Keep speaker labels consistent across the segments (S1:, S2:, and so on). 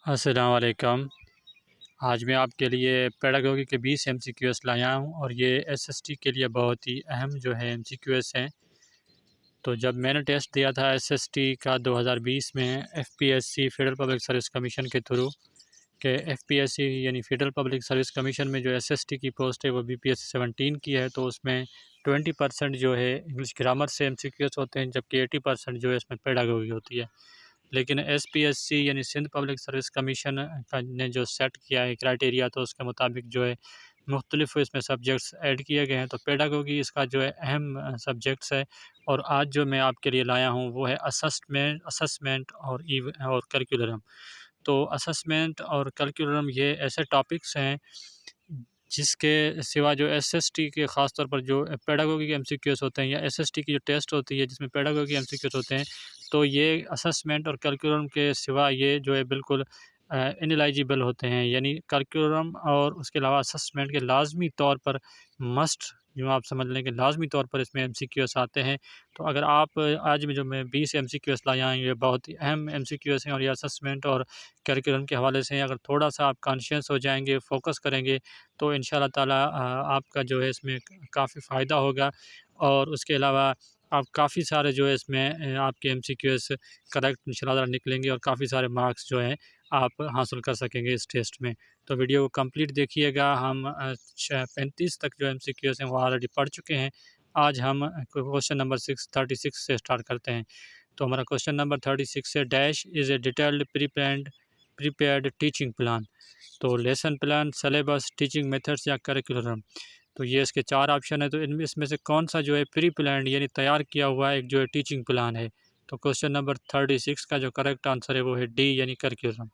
S1: अस्सलाम वालेकुम। आज मैं आपके लिए पेडागोगी के 20 एमसीक्यूएस लाया हूँ और ये एसएसटी के लिए बहुत ही अहम जो है एमसीक्यूएस हैं। तो जब मैंने टेस्ट दिया था एसएसटी का 2020 में FPSC federal public service commission के थ्रू के एफपीएससी यानी फेडरल पब्लिक सर्विस कमीशन में जो एसएसटी की पोस्ट है वो बीपीएससी 17 की है। तो उसमें 20% जो है इंग्लिश ग्रामर से एमसीक्यूएस होते हैं, जबकि 80% जो है इसमें पेडागोगी होती है। लेकिन एसपीएससी यानी सिंध पब्लिक सर्विस कमीशन का ने जो सेट किया है क्राइटेरिया, तो उसके मुताबिक जो है मुख्तलिफ इसमें सब्जेक्ट्स ऐड किए गए हैं। तो पेडागोगी इसका जो है अहम सब्जेक्ट्स है। और आज जो मैं आपके लिए लाया हूँ वो है असेसमेंट और करिकुलम। तो असेसमेंट और करिकुलम ये ऐसे टॉपिक्स हैं जिसके सिवा जो एसएसटी के ख़ास तौर पर जो पेडागोगी के एमसीक्यूज़ होते हैं या एसएसटी की जो टेस्ट होती है जिसमें पेडागोगी के एमसीक्यूज़ होते हैं, तो ये असेसमेंट और करिकुलम के सिवा ये जो है बिल्कुल इनएलिजिबल होते हैं। यानी करिकुलम और उसके अलावा असेसमेंट के लाज़मी तौर पर मस्ट जो आप समझ लें कि लाज़मी तौर पर इसमें एमसीक्यूज़ आते हैं। तो अगर आप आज में जो मैं 20 एमसीक्यूज़ लाया हूँ, ये बहुत ही अहम एमसीक्यूज़ हैं और ये असेसमेंट और करिकुलम के हवाले से हैं। अगर थोड़ा-सा आप कॉन्शियस हो जाएँगे, फ़ोकस करेंगे, तो इंशाअल्लाह ताला आपका जो है इसमें काफ़ी फ़ायदा होगा। और उसके अलावा आप काफ़ी सारे जो है इसमें आपके एमसीक्यूज़ करेक्ट इंशाअल्लाह ताला निकलेंगे और काफ़ी सारे मार्क्स जो हैं आप हासिल कर सकेंगे इस टेस्ट में। तो वीडियो को कंप्लीट देखिएगा। हम 35 तक जो एमसीक्यूज़ हैं वो ऑलरेडी पढ़ चुके हैं। आज हम क्वेश्चन नंबर 36 से स्टार्ट करते हैं। तो हमारा क्वेश्चन नंबर 36 है, dash is a detailed prepared teaching plan. तो lesson plan, syllabus, teaching methods या करिकुलम। तो ये इसके 4 ऑप्शन है। तो इनमें इसमें से कौन सा जो है प्री प्लान्ड यानी तैयार किया हुआ एक जो है टीचिंग प्लान है। तो क्वेश्चन नंबर 36 का जो करेक्ट आंसर है वो है डी यानी करिकुलम।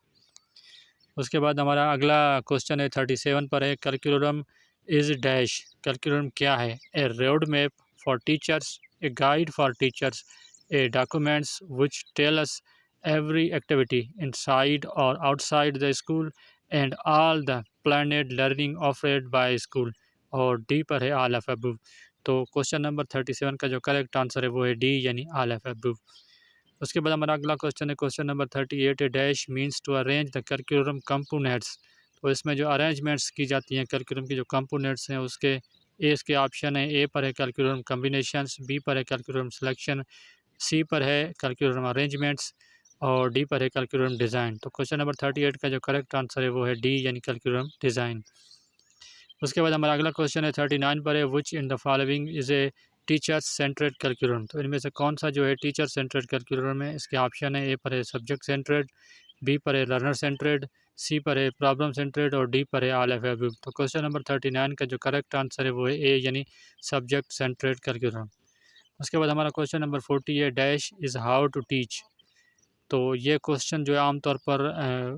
S1: उसके बाद हमारा अगला क्वेश्चन है 37 पर है, करिकुलम इज़ डैश। करिकुलम क्या है? A road map for teachers, a guide for teachers, a documents which tell us every activity inside और outside the school and all the planned learning offered by school. और D पर है all of above. तो question number 37 का जो correct answer है वो है डी यानी ऑल ऑफ अबव। उसके बाद हमारा अगला क्वेश्चन है क्वेश्चन नंबर 38 है, dash means to arrange the curriculum components. तो इसमें जो अरेंजमेंट्स की जाती हैं करिकुलम की जो कंपोनेंट्स हैं उसके इसके ऑप्शन है। ए पर है करिकुलम कम्बिनेशंस, बी पर है करिकुलम सिलेक्शन, सी पर है करिकुलम अरेंजमेंट्स और डी पर है करिकुलम डिज़ाइन। तो क्वेश्चन नंबर 38 का जो करेक्ट आंसर है वो है डी यानी करिकुलम डिज़ाइन। उसके बाद हमारा अगला क्वेश्चन है 39 पर है, which in the following is a teacher centred curriculum. तो इनमें से कौन सा जो है टीचर सेंट्रेड करिकुलम है? इसके ऑप्शन है। ए पर है सब्जेक्ट सेंट्रेड, बी पर है लर्नर सेंट्रेड, सी पर है प्रॉब्लम सेंट्रेड और डी पर है ऑल ऑफ अबव। तो क्वेश्चन नंबर 39 का जो करेक्ट आंसर है वो है ए यानी सब्जेक्ट सेंट्रेड करिकुलम। उसके बाद हमारा क्वेश्चन नंबर 40 है, dash is how to teach. तो ये क्वेश्चन जो है आमतौर पर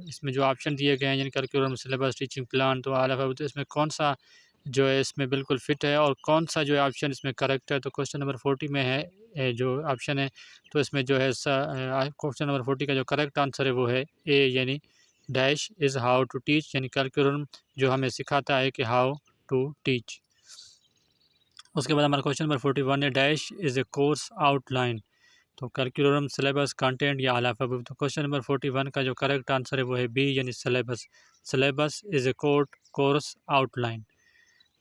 S1: इसमें जो ऑप्शन दिए गए हैं यानी करिकुलम, सिलेबस, टीचिंग प्लान, तो ऑल ऑफ अबव, तो इसमें कौन सा जो है इसमें बिल्कुल फिट है और कौन सा जो है ऑप्शन इसमें करेक्ट है? तो क्वेश्चन नंबर 40 में है जो ऑप्शन है, तो इसमें जो है क्वेश्चन नंबर 40 का जो करेक्ट आंसर है वो है ए यानी dash is how to teach यानी करिकुलम जो हमें सिखाता है कि हाउ टू टीच। उसके बाद हमारा क्वेश्चन नंबर 41 है, dash is a course outline. तो करिकुलम, सिलेबस, कंटेंट या ऑल ऑफ अबव। तो क्वेश्चन नंबर 41 का जो करेक्ट आंसर है वो है बी यानी syllabus. Syllabus is a course outline.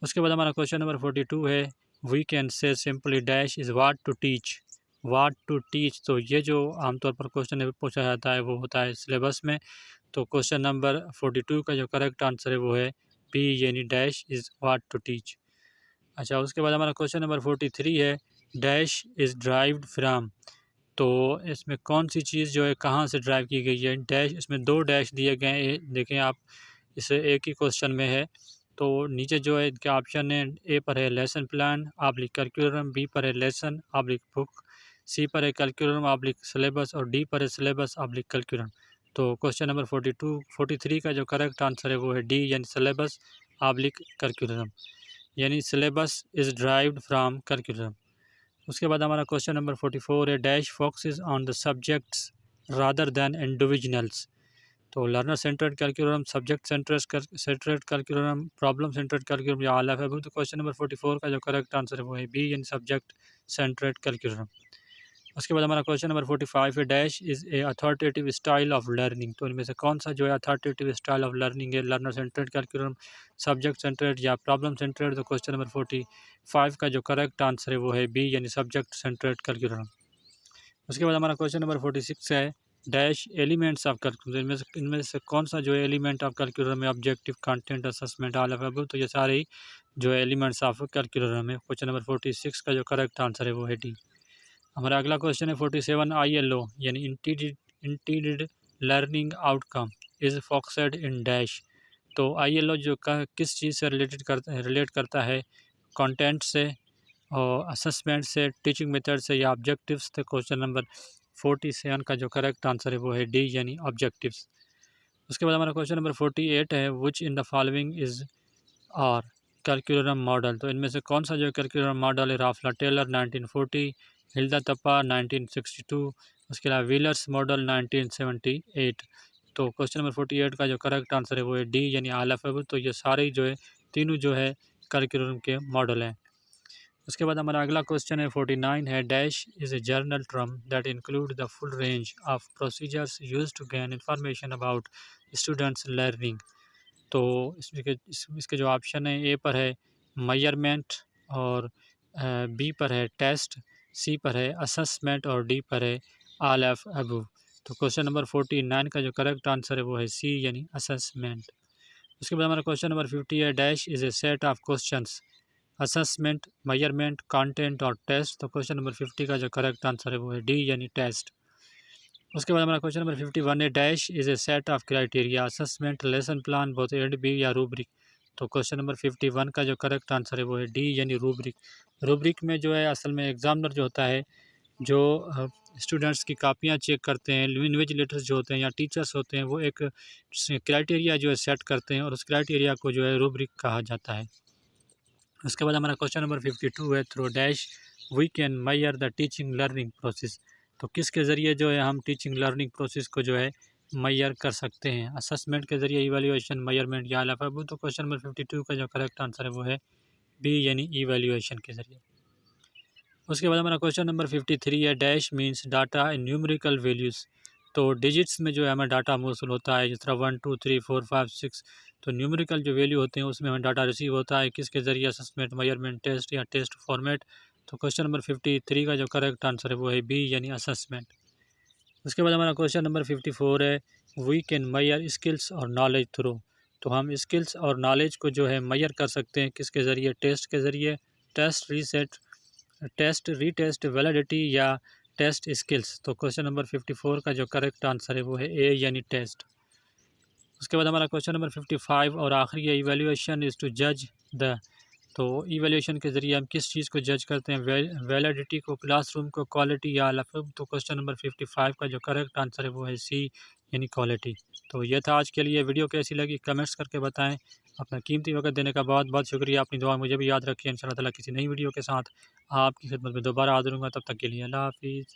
S1: उसके बाद हमारा क्वेश्चन नंबर 42 है, we can say simply dash is what to teach. What to teach, तो ये जो आमतौर पर क्वेश्चन है पूछा जाता है वो होता है सिलेबस में। तो क्वेश्चन नंबर 42 का जो करेक्ट आंसर है वो है बी यानी dash is what to teach. अच्छा, उसके बाद हमारा क्वेश्चन नंबर 43 है, डैश इज़ ड्राइव्ड फ्राम। तो इसमें कौन सी चीज़ जो है कहाँ से ड्राइव की गई है? डैश, इसमें 2 डैश दिए गए हैं, देखें आप, इसे एक ही क्वेश्चन में है। तो नीचे जो है इनके ऑप्शन है, ए पर है lesson plan oblique curriculum, B पर है लेसन ऑब्लिक बुक, सी पर है करिकुलम ऑब्लिक सिलेबस और डी पर है सिलेबस ऑब्लिक करिकुलम। तो क्वेश्चन नंबर 43 का जो करेक्ट आंसर है वो है डी यानी सिलेबस ऑब्लिक करिकुलम, यानी syllabus is derived from curriculum. उसके बाद हमारा क्वेश्चन नंबर 44 है, dash focuses on the subjects rather than individuals. तो learner centred curriculum, subject centred curriculum, problem centred curriculum या ऑल ऑफ अबव। तो question number 44 का जो करेक्ट आंसर है वो है बी यानी सब्जेक्ट सेंटर्ड करिकुलम। उसके बाद हमारा क्वेश्चन नंबर 45 है, dash is A authoritative style of learning. तो इनमें से कौन सा जो है अथॉरिटेटिव स्टाइल ऑफ लर्निंग है? Learner centred curriculum, subject centred या प्रॉब्लम सेंटर्ड। तो क्वेश्चन नंबर 45 का जो करेक्ट आंसर है वो है बी, यानी सब्जेक्ट सेंटर्ड करिकुलम। उसके बाद हमारा क्वेश्चन नंबर 46 है, डैश एलिमेंट्स ऑफ करिकुलम। इनमें से कौन सा जो है एलिमेंट ऑफ करिकुलम है? Objective, content, assessment, all of above. तो ये सारे ही जो है एलिमेंट्स ऑफ करिकुलम है। क्वेश्चन नंबर 46 का जो करेक्ट आंसर है वो है डी। हमारा अगला क्वेश्चन है 47, ILO यानी integrated learning outcome is focused in dash. तो ILO जो किस चीज़ से रिलेट करता है? कंटेंट से और असेसमेंट से, टीचिंग मेथड से या ऑब्जेक्टिव्स। तो क्वेश्चन नंबर 47 का जो करेक्ट आंसर है वो है डी, यानी ऑब्जेक्टिव्स। उसके बाद हमारा क्वेश्चन नंबर 48 है, which in the following is are curriculum model. तो इनमें से कौन सा जो करिकुलम मॉडल है? राफला टेलर 1940, हिल्दा तप्पा 1962, उसके अलावा व्हीलर्स मॉडल 1978। तो क्वेश्चन नंबर 48 का जो करेक्ट आंसर है वो है डी, यानी ऑल ऑफ अबव। तो ये सारे ही जो है तीनों जो है करिकुलम के मॉडल हैं। उसके बाद हमारा अगला क्वेश्चन है 49 है, dash is a general term that include the full range of procedures used to gain information about students learning. तो इसके जो ऑप्शन है, ए पर है मेजरमेंट, और बी पर है टेस्ट, सी पर है असेसमेंट और डी पर है ऑल ऑफ अबव। तो क्वेश्चन नंबर 49 का जो करेक्ट आंसर है वो है सी, यानी असेसमेंट। उसके बाद हमारा क्वेश्चन नंबर 50 है, dash is a set of questions assessment, measurement, content और टेस्ट। तो क्वेश्चन नंबर 50 का जो करेक्ट आंसर है वो है डी, यानी टेस्ट। उसके बाद हमारा क्वेश्चन नंबर 51 है, dash is a set of criteria assessment, lesson plan, both and B या रूब्रिक। तो क्वेश्चन नंबर 51 का जो करेक्ट आंसर है वो है डी, यानी रूब्रिक। रूब्रिक में जो है असल में एग्जामिनर जो होता है, जो स्टूडेंट्स की कापियाँ चेक करते हैं, इन्विजिलेटर्स जो होते हैं या टीचर्स होते हैं, वो एक क्राइटेरिया जो है सेट करते हैं और उस क्राइटेरिया को जो है रूब्रिक कहा जाता है। उसके बाद हमारा क्वेश्चन नंबर 52 है, through dash we can measure the teaching learning process. तो किसके ज़रिए जो है हम टीचिंग लर्निंग प्रोसेस को जो है मेजर कर सकते हैं? असेसमेंट के ज़रिए, इवैल्यूएशन, मेजरमेंट या ऑल ऑफ अबव। तो क्वेश्चन नंबर 52 का जो करेक्ट आंसर है वो है बी, यानी इवैल्यूएशन के ज़रिए। उसके बाद हमारा क्वेश्चन नंबर 53 है, dash means data in numerical values. तो डिजिट्स में जो है हमें डाटा मौसूल होता है, जिस तरह 1 2 3 4 5 6। तो न्यूमेरिकल जो वैल्यू होते हैं उसमें हमें डाटा रिसीव होता है, किसके ज़रिए? असेसमेंट, मेजरमेंट, टेस्ट या टेस्ट फॉर्मेट। तो क्वेश्चन नंबर 53 का जो करेक्ट आंसर है वो है बी, यानी असेसमेंट। उसके बाद हमारा क्वेश्चन नंबर 54 है, वी कैन मेजर स्किल्स और नॉलेज थ्रू। तो हम स्किल्स और नॉलेज को जो है मेजर कर सकते हैं, किसके ज़रिए? टेस्ट के ज़रिए, टेस्ट रीटेस्ट, वैलिडिटी या टेस्ट स्किल्स। तो क्वेश्चन नंबर 54 का जो करेक्ट आंसर है वो है ए, यानी टेस्ट। उसके बाद हमारा क्वेश्चन नंबर 55 और आखिरी है, इवैल्यूएशन इज़ टू जज द। तो इवैल्यूएशन के ज़रिए हम किस चीज़ को जज करते हैं? वैलिडिटी को, क्लासरूम को, क्वालिटी या ऑल ऑफ अबव। तो क्वेश्चन नंबर 55 का जो करेक्ट आंसर है वो है सी, यानी क्वालिटी। तो ये था आज के लिए। वीडियो कैसी लगी कमेंट्स करके बताएं। अपना कीमती वक्त देने का बहुत बहुत शुक्रिया। अपनी दुआ मुझे भी याद रखिए। इंशाअल्लाह ताला किसी नई वीडियो के साथ आपकी खिदमत में दोबारा हाज़िर होऊंगा। तब तक के लिए अल्लाह हाफ़िज़।